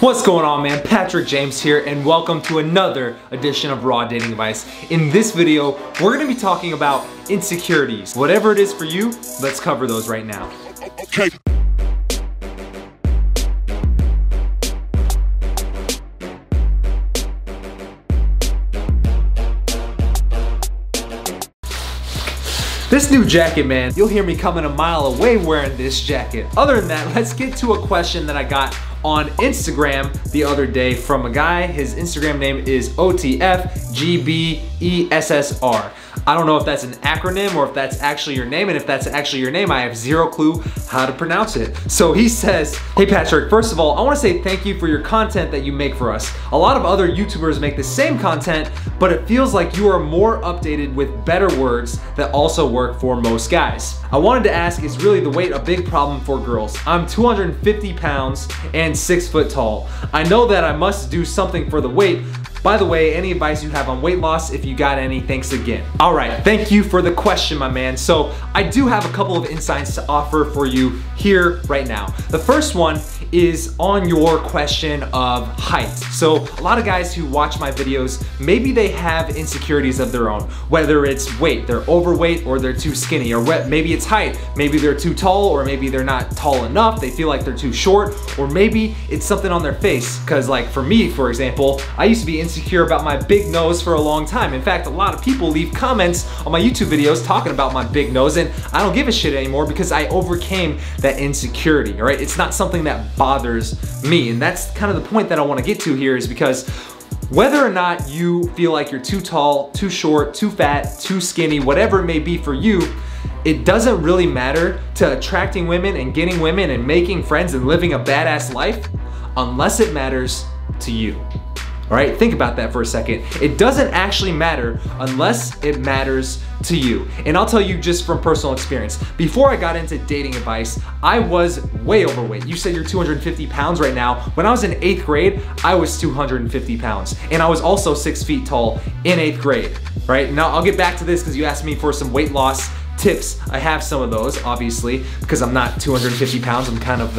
What's going on, man? Patrick James here, and welcome to another edition of Raw Dating Advice. In this video, we're gonna be talking about insecurities. Whatever it is for you, let's cover those right now. Okay. This new jacket, man, you'll hear me coming a mile away wearing this jacket. Other than that, let's get to a question that I got on Instagram the other day from a guy. His Instagram name is OTFGBESSR. I don't know if that's an acronym or if that's actually your name, and if that's actually your name, I have zero clue how to pronounce it. So he says, "Hey Patrick, first of all, I want to say thank you for your content that you make for us. A lot of other YouTubers make the same content, but it feels like you are more updated with better words that also work for most guys. I wanted to ask, is really the weight a big problem for girls? I'm 250 pounds and 6 foot tall. I know that I must do something for the weight. By the way, any advice you have on weight loss, if you got any, thanks again." All right, thank you for the question, my man. So I do have a couple of insights to offer for you here right now. The first one is on your question of height. So a lot of guys who watch my videos, maybe they have insecurities of their own, whether it's weight, they're overweight or they're too skinny, or maybe it's height, maybe they're too tall, or maybe they're not tall enough, they feel like they're too short, or maybe it's something on their face. Cause like for me, for example, I used to be insecure about my big nose for a long time. In fact, a lot of people leave comments on my YouTube videos talking about my big nose, and I don't give a shit anymore because I overcame that insecurity, all right? It's not something that bothers me, and that's kind of the point that I want to get to here, is because whether or not you feel like you're too tall, too short, too fat, too skinny, whatever it may be for you, it doesn't really matter to attracting women and getting women and making friends and living a badass life unless it matters to you. All right, think about that for a second. It doesn't actually matter unless it matters to you. And I'll tell you just from personal experience. Before I got into dating advice, I was way overweight. You said you're 250 pounds right now. When I was in 8th grade, I was 250 pounds. And I was also 6 feet tall in 8th grade, right? Now I'll get back to this because you asked me for some weight loss tips. I have some of those, obviously, because I'm not 250 pounds. I'm kind of,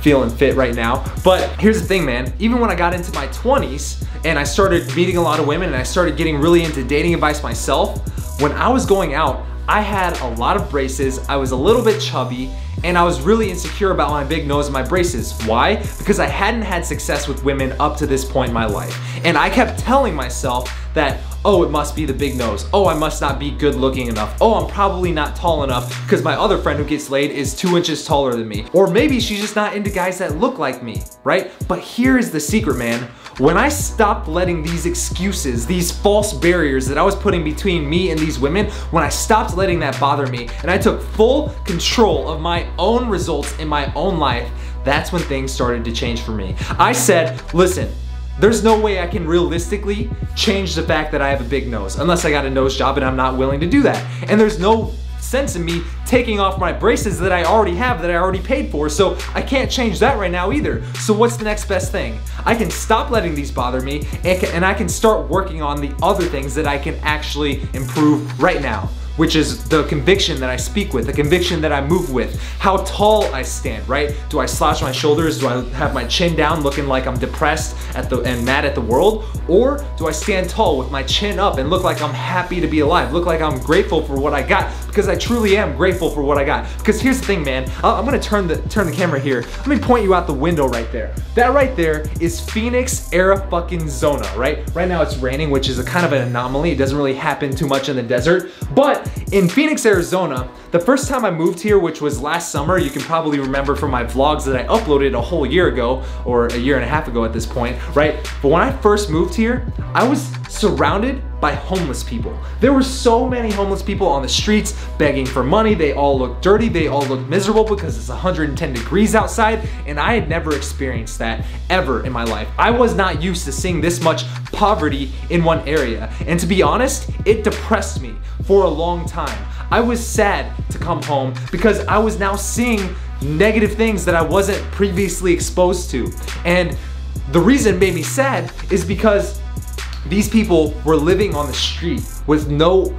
feeling fit right now. But here's the thing, man. Even when I got into my 20s and I started meeting a lot of women and I started getting really into dating advice myself, when I was going out, I had a lot of braces. I was a little bit chubby, and I was really insecure about my big nose and my braces. Why? Because I hadn't had success with women up to this point in my life. And I kept telling myself that, oh, it must be the big nose. Oh, I must not be good looking enough. Oh, I'm probably not tall enough because my other friend who gets laid is 2 inches taller than me. Or maybe she's just not into guys that look like me, right? But here's the secret, man. When I stopped letting these excuses, these false barriers that I was putting between me and these women, when I stopped letting that bother me and I took full control of my own results in my own life, that's when things started to change for me. I said, listen, there's no way I can realistically change the fact that I have a big nose unless I got a nose job, and I'm not willing to do that. And there's no sense in me taking off my braces that I already have, that I already paid for, so I can't change that right now either. So what's the next best thing? I can stop letting these bother me, and I can start working on the other things that I can actually improve right now, which is the conviction that I speak with, the conviction that I move with, how tall I stand, right? Do I slouch my shoulders? Do I have my chin down looking like I'm depressed and mad at the world? Or do I stand tall with my chin up and look like I'm happy to be alive, look like I'm grateful for what I got? Because I truly am grateful for what I got. Because here's the thing, man, I'm gonna turn the camera here. Let me point you out the window right there. That right there is Phoenix, Arizona, right? Right now it's raining, which is a kind of an anomaly. It doesn't really happen too much in the desert. But in Phoenix, Arizona, the first time I moved here, which was last summer, you can probably remember from my vlogs that I uploaded a whole year ago, or a year and a half ago at this point, right? But when I first moved here, I was surrounded by homeless people. There were so many homeless people on the streets begging for money. They all looked dirty. They all looked miserable because it's 110 degrees outside, and I had never experienced that ever in my life. I was not used to seeing this much poverty in one area, and to be honest, it depressed me for a long time. I was sad to come home because I was now seeing negative things that I wasn't previously exposed to. And the reason it made me sad is because these people were living on the street with no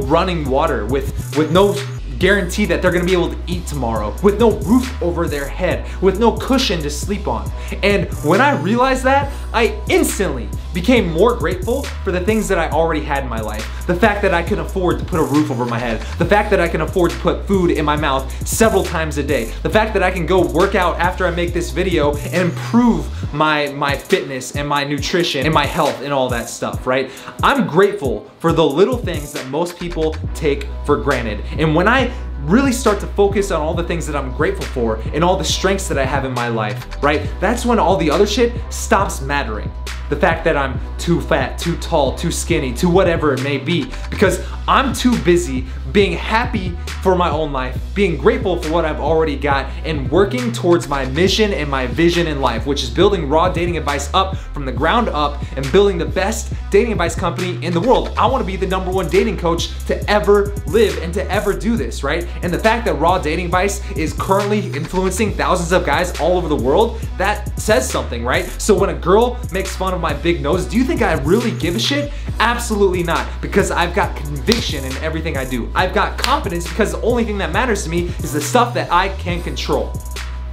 running water, with no guarantee that they're gonna be able to eat tomorrow, with no roof over their head, with no cushion to sleep on. And when I realized that, I instantly became more grateful for the things that I already had in my life. The fact that I can afford to put a roof over my head. The fact that I can afford to put food in my mouth several times a day. The fact that I can go work out after I make this video and improve my fitness and my nutrition and my health and all that stuff, right? I'm grateful for the little things that most people take for granted. And when I really start to focus on all the things that I'm grateful for and all the strengths that I have in my life, right? That's when all the other shit stops mattering. The fact that I'm too fat, too tall, too skinny, too whatever it may be, because I'm too busy being happy for my own life, being grateful for what I've already got, and working towards my mission and my vision in life, which is building Raw Dating Advice up from the ground up and building the best dating advice company in the world. I wanna be the #1 dating coach to ever live and to ever do this, right? And the fact that Raw Dating Advice is currently influencing thousands of guys all over the world, that says something, right? So when a girl makes fun of my big nose, do you think I really give a shit? Absolutely not, because I've got conviction in everything I do. I've got confidence because the only thing that matters to me is the stuff that I can control.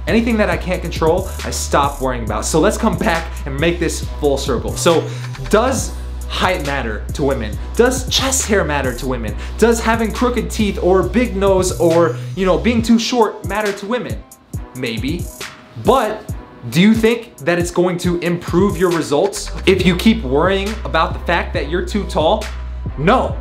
Anything that I can't control, I stop worrying about. So let's come back and make this full circle. So does height matter to women? Does chest hair matter to women? Does having crooked teeth or big nose or, you know, being too short matter to women? Maybe. But do you think that it's going to improve your results if you keep worrying about the fact that you're too tall? No.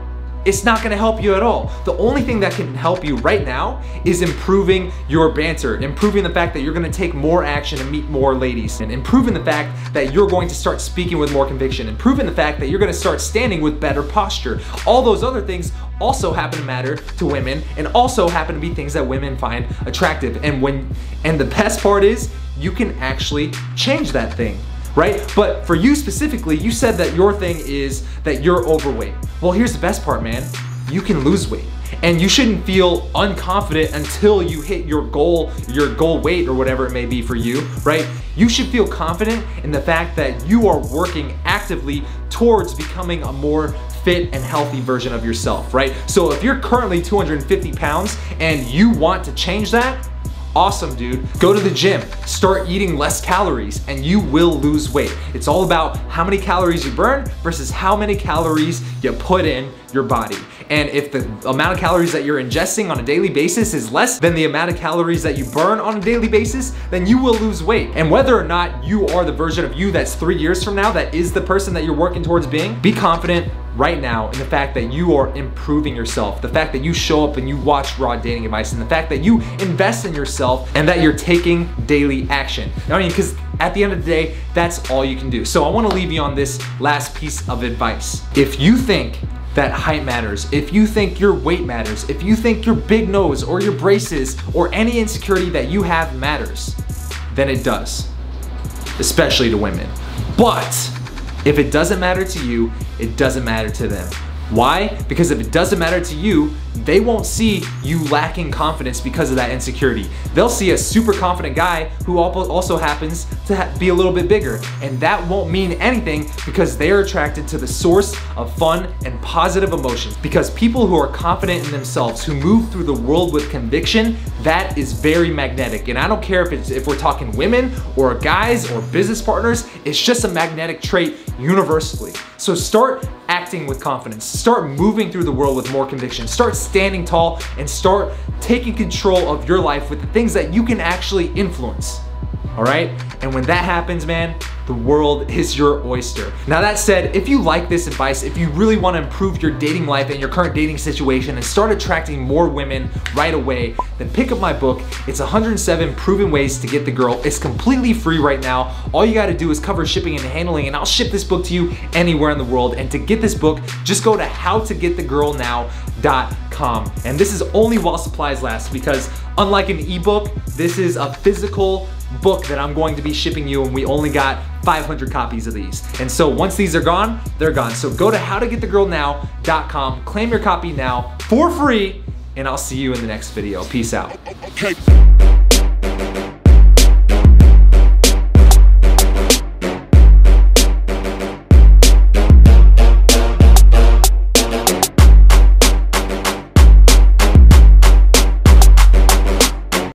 It's not gonna help you at all. The only thing that can help you right now is improving your banter, improving the fact that you're gonna take more action and meet more ladies, and improving the fact that you're going to start speaking with more conviction, improving the fact that you're gonna start standing with better posture. All those other things also happen to matter to women and also happen to be things that women find attractive. And the best part is you can actually change that thing, right? But for you specifically, you said that your thing is that you're overweight. Well, here's the best part, man. You can lose weight. And you shouldn't feel unconfident until you hit your goal weight or whatever it may be for you, right? You should feel confident in the fact that you are working actively towards becoming a more fit and healthy version of yourself, right? So if you're currently 250 pounds and you want to change that, awesome, dude. Go to the gym, start eating less calories, and you will lose weight. It's all about how many calories you burn versus how many calories you put in your body. And if the amount of calories that you're ingesting on a daily basis is less than the amount of calories that you burn on a daily basis, then you will lose weight. And whether or not you are the version of you that's 3 years from now, that is the person that you're working towards being, be confident right now in the fact that you are improving yourself, the fact that you show up and you watch Raw Dating Advice, and the fact that you invest in yourself and that you're taking daily action. I mean, because at the end of the day, that's all you can do. So I wanna leave you on this last piece of advice. If you think that height matters, if you think your weight matters, if you think your big nose or your braces or any insecurity that you have matters, then it does, especially to women. But if it doesn't matter to you, it doesn't matter to them. Why? Because if it doesn't matter to you, they won't see you lacking confidence because of that insecurity. They'll see a super confident guy who also happens to be a little bit bigger, and that won't mean anything because they're attracted to the source of fun and positive emotions. Because people who are confident in themselves, who move through the world with conviction, that is very magnetic. And I don't care if we're talking women or guys or business partners, it's just a magnetic trait universally. So start acting with confidence, start moving through the world with more conviction, start standing tall, and start taking control of your life with the things that you can actually influence. All right? And when that happens, man, the world is your oyster. Now that said, if you like this advice, if you really want to improve your dating life and your current dating situation and start attracting more women right away, then pick up my book. It's 107 Proven Ways to Get the Girl. It's completely free right now. All you got to do is cover shipping and handling, and I'll ship this book to you anywhere in the world. And to get this book, just go to howtogetthegirlnow.com. And this is only while supplies last, because unlike an ebook, this is a physical book that I'm going to be shipping you, and we only got 500 copies of these. And so once these are gone, they're gone. So go to howtogetthegirlnow.com, claim your copy now for free, and I'll see you in the next video. Peace out.